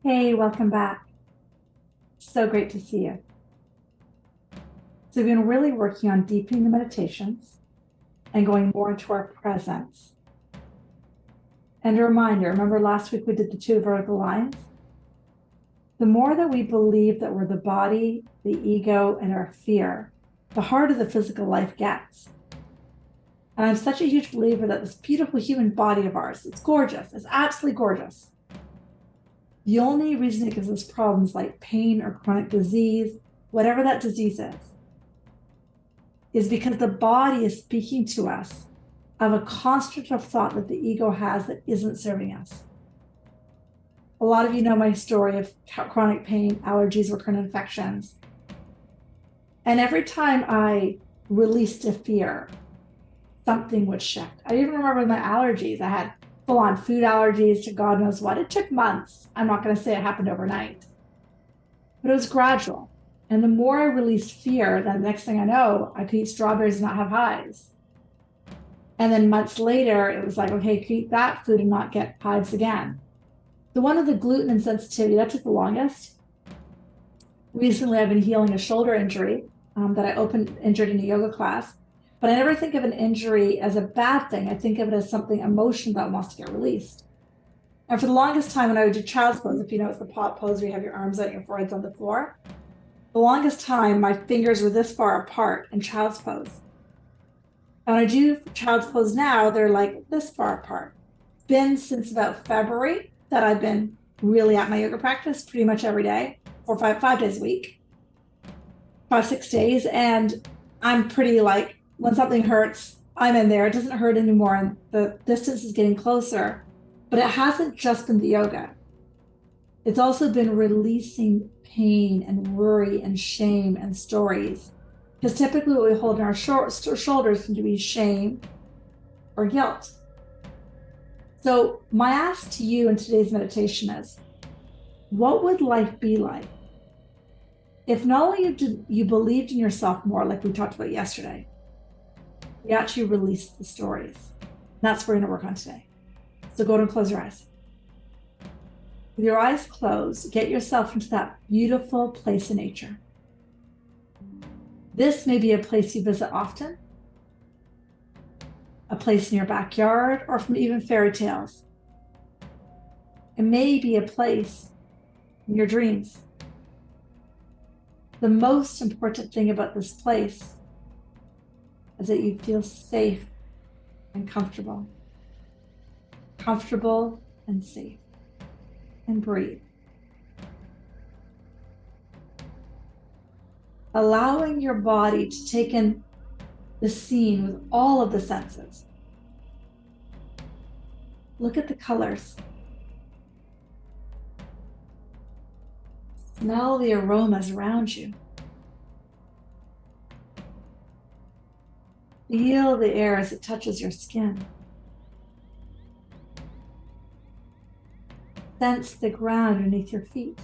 Hey, welcome back. So great to see you. So we've been really working on deepening the meditations and going more into our presence. And a reminder, remember last week we did the two vertical lines? The more that we believe that we're the body, the ego, and our fear, the harder the physical life gets. And I'm such a huge believer that this beautiful human body of ours, it's gorgeous, it's absolutely gorgeous. The only reason it gives us problems like pain or chronic disease, whatever that disease is because the body is speaking to us of a construct of thought that the ego has that isn't serving us. A lot of you know my story of chronic pain, allergies, or recurrent infections. And every time I released a fear, something would shift. I even remember my allergies. I had full on food allergies to God knows what. It took months. I'm not going to say it happened overnight, but it was gradual. And the more I released fear, then the next thing I know, I could eat strawberries and not have hives. And then months later, it was like, okay, could eat that food and not get hives again. The one of the gluten insensitivity, that took the longest. Recently, I've been healing a shoulder injury that I injured in a yoga class. But I never think of an injury as a bad thing. I think of it as something emotional that wants to get released. And for the longest time, when I would do child's pose, if you know, it's the pot pose where you have your arms out and your forehead's on the floor. The longest time, my fingers were this far apart in child's pose. And when I do child's pose now, they're like this far apart. It's been since about February that I've been really at my yoga practice pretty much every day, 5 days a week, 6 days. And I'm pretty like, when something hurts, I'm in there. It doesn't hurt anymore. And the distance is getting closer. But it hasn't just been the yoga. It's also been releasing pain and worry and shame and stories. Because typically what we hold in our shoulders can be shame or guilt. So my ask to you in today's meditation is, what would life be like if not only you believed in yourself more, like we talked about yesterday, you actually released the stories? That's what we're going to work on today. So go ahead and close your eyes. With your eyes closed, get yourself into that beautiful place in nature. This may be a place you visit often, a place in your backyard, or from even fairy tales. It may be a place in your dreams. The most important thing about this place is that you feel safe and comfortable. Comfortable and safe. And breathe. Allowing your body to take in the scene with all of the senses. Look at the colors. Smell the aromas around you. Feel the air as it touches your skin. Sense the ground underneath your feet.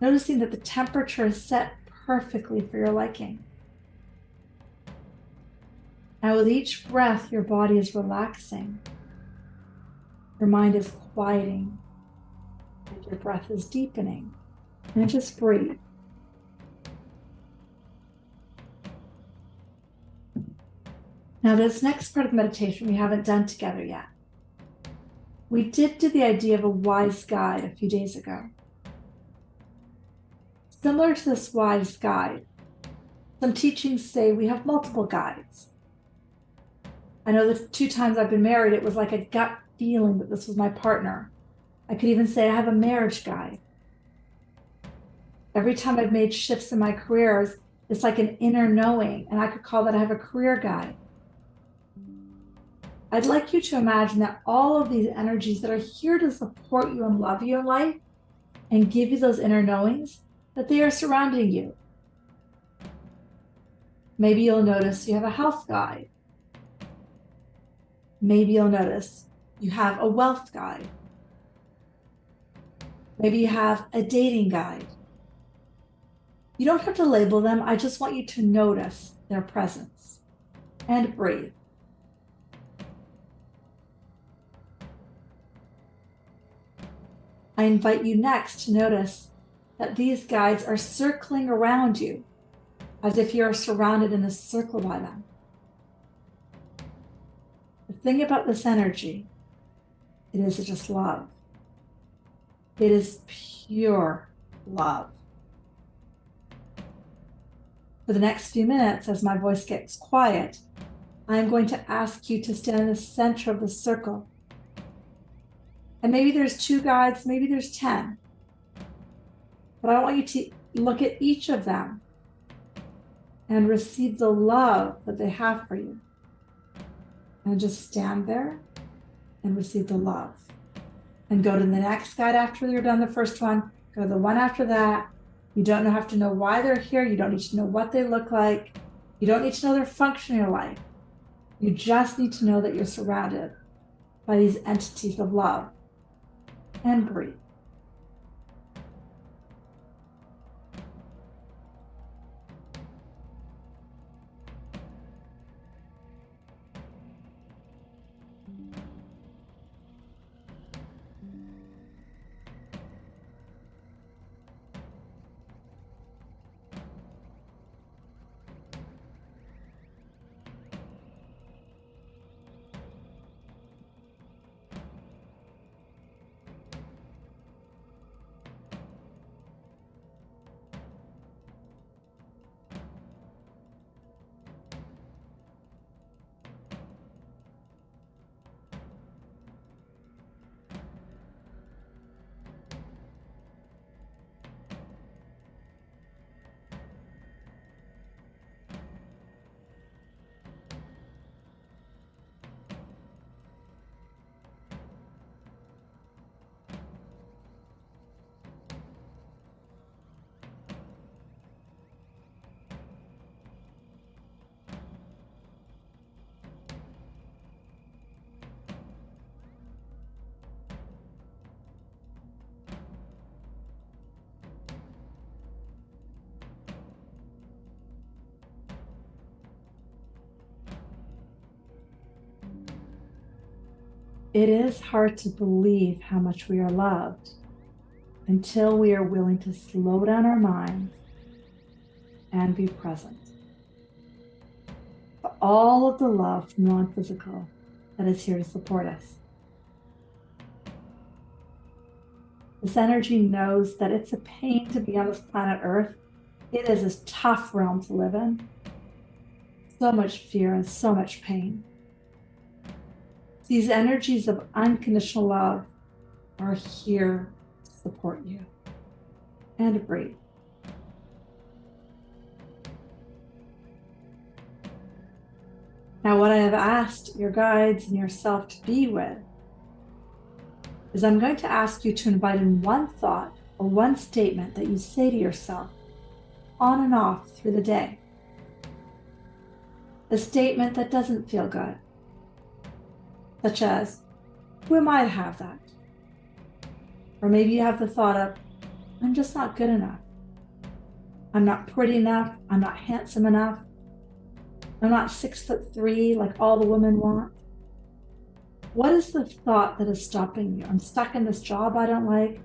Noticing that the temperature is set perfectly for your liking. Now with each breath, your body is relaxing. Your mind is quieting. And your breath is deepening. And just breathe. Now this next part of meditation we haven't done together yet. We did do the idea of a wise guide a few days ago. Similar to this wise guide, some teachings say we have multiple guides. I know the 2 times I've been married, it was like a gut feeling that this was my partner. I could even say I have a marriage guide. Every time I've made shifts in my careers, it's like an inner knowing, and I could call that I have a career guide. I'd like you to imagine that all of these energies that are here to support you and love you in life and give you those inner knowings, that they are surrounding you. Maybe you'll notice you have a health guide. Maybe you'll notice you have a wealth guide. Maybe you have a dating guide. You don't have to label them. I just want you to notice their presence and breathe. I invite you next to notice that these guides are circling around you as if you're surrounded in a circle by them. The thing about this energy, it is just love. It is pure love. For the next few minutes, as my voice gets quiet, I am going to ask you to stand in the center of the circle. And maybe there's 2 guides, maybe there's 10. But I want you to look at each of them and receive the love that they have for you. And just stand there and receive the love. And go to the next guide after you're done the first one. Go to the one after that. You don't have to know why they're here. You don't need to know what they look like. You don't need to know their function in your life. You just need to know that you're surrounded by these entities of love. And breathe. It is hard to believe how much we are loved until we are willing to slow down our minds and be present. For all of the love from non-physical that is here to support us. This energy knows that it's a pain to be on this planet Earth. It is a tough realm to live in. So much fear and so much pain. These energies of unconditional love are here to support you. And breathe. Now, what I have asked your guides and yourself to be with is I'm going to ask you to invite in one thought or one statement that you say to yourself on and off through the day. A statement that doesn't feel good. Such as, who am I to have that? Or maybe you have the thought of, I'm just not good enough. I'm not pretty enough. I'm not handsome enough. I'm not 6'3" like all the women want. What is the thought that is stopping you? I'm stuck in this job I don't like.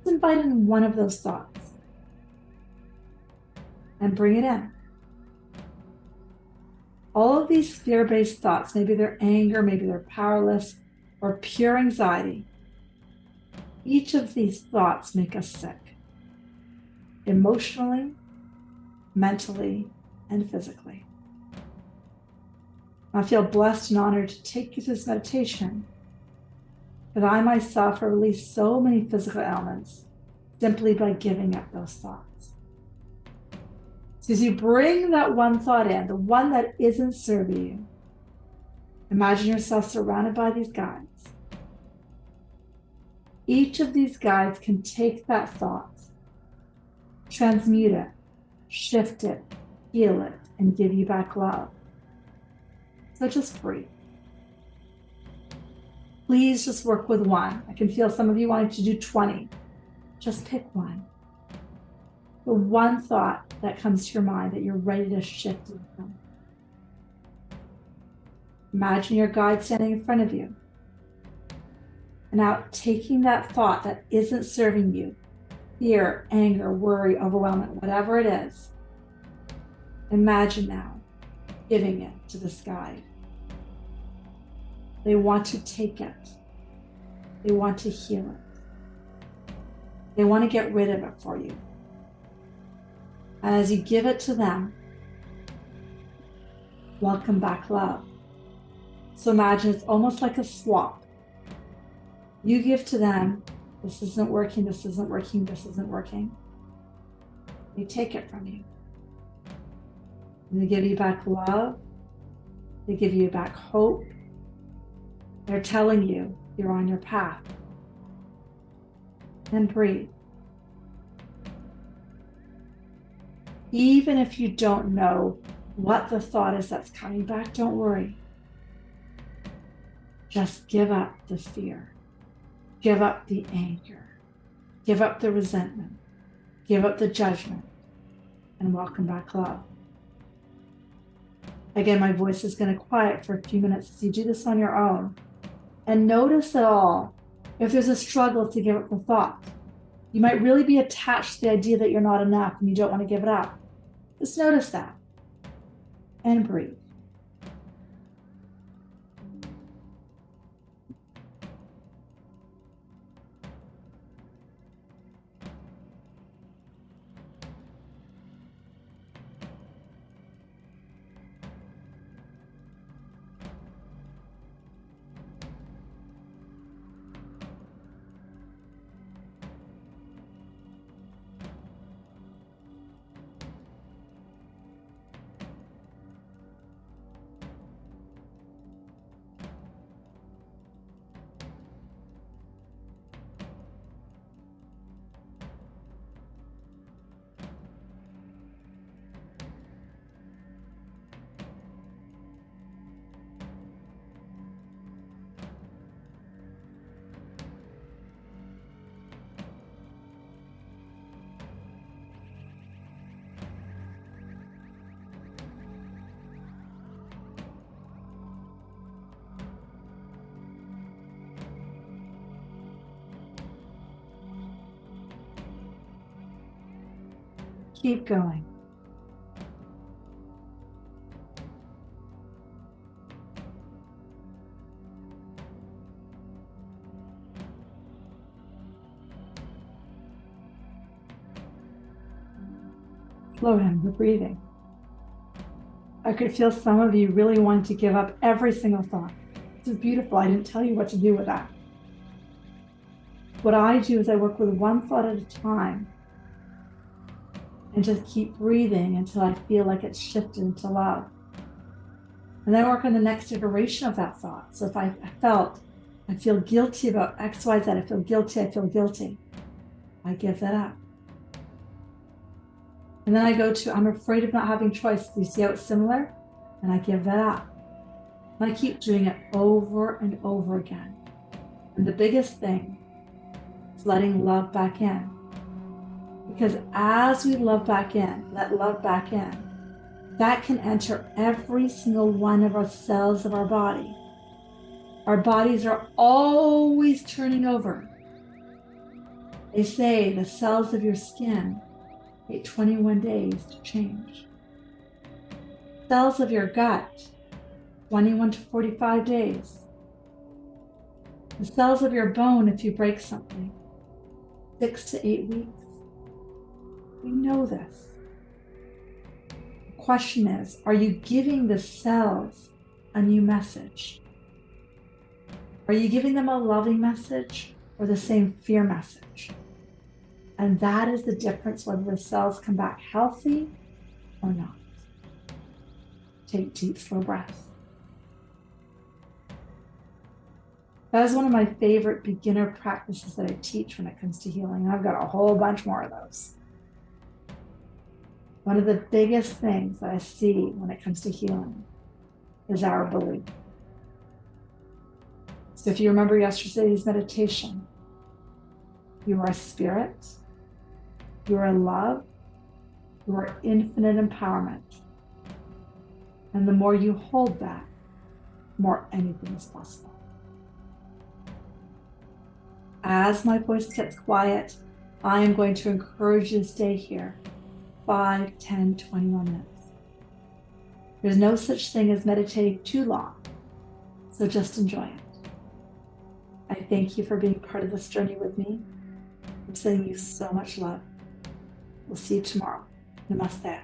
Let's invite in one of those thoughts and bring it in. All of these fear-based thoughts, maybe they're anger, maybe they're powerless, or pure anxiety. Each of these thoughts make us sick, emotionally, mentally, and physically. I feel blessed and honored to take you through this meditation, that I myself have released so many physical ailments simply by giving up those thoughts. So as you bring that one thought in, the one that isn't serving you, imagine yourself surrounded by these guides. Each of these guides can take that thought, transmute it, shift it, heal it, and give you back love. So just breathe. Please just work with one. I can feel some of you wanting to do 20. Just pick one. The one thought that comes to your mind that you're ready to shift with them. Imagine your guide standing in front of you. And now taking that thought that isn't serving you, fear, anger, worry, overwhelmment, whatever it is, imagine now giving it to this guide. They want to take it. They want to heal it. They want to get rid of it for you. And as you give it to them, welcome back love. So imagine it's almost like a swap. You give to them, this isn't working, this isn't working, this isn't working. They take it from you. And they give you back love. They give you back hope. They're telling you you're on your path. And breathe. Even if you don't know what the thought is that's coming back, don't worry. Just give up the fear. Give up the anger. Give up the resentment. Give up the judgment. And welcome back love. Again, my voice is going to quiet for a few minutes as you do this on your own. And notice at all if there's a struggle to give up the thought. You might really be attached to the idea that you're not enough and you don't want to give it up. Just notice that and breathe. Keep going. Slow down the breathing. I could feel some of you really wanting to give up every single thought. This is beautiful. I didn't tell you what to do with that. What I do is I work with one thought at a time and just keep breathing until I feel like it's shifted into love. And then I work on the next iteration of that thought. So if I feel guilty about X, Y, Z, I feel guilty. I give that up. And then I go to, I'm afraid of not having choice. Do you see how it's similar? And I give that up. And I keep doing it over and over again. And the biggest thing is letting love back in. Because as we love back in, let love back in, that can enter every single one of our cells of our body. Our bodies are always turning over. They say the cells of your skin take 21 days to change. Cells of your gut, 21 to 45 days. The cells of your bone, if you break something, 6 to 8 weeks. We know this. The question is, are you giving the cells a new message? Are you giving them a loving message or the same fear message? And that is the difference whether the cells come back healthy or not. Take deep, slow breaths. That is one of my favorite beginner practices that I teach when it comes to healing. I've got a whole bunch more of those. One of the biggest things that I see when it comes to healing is our belief. So if you remember yesterday's meditation, you are a spirit, you are love, you are infinite empowerment. And the more you hold that, the more anything is possible. As my voice gets quiet, I am going to encourage you to stay here 5, 10, 20 more minutes. There's no such thing as meditating too long, so just enjoy it. I thank you for being part of this journey with me. I'm sending you so much love. We'll see you tomorrow. Namaste.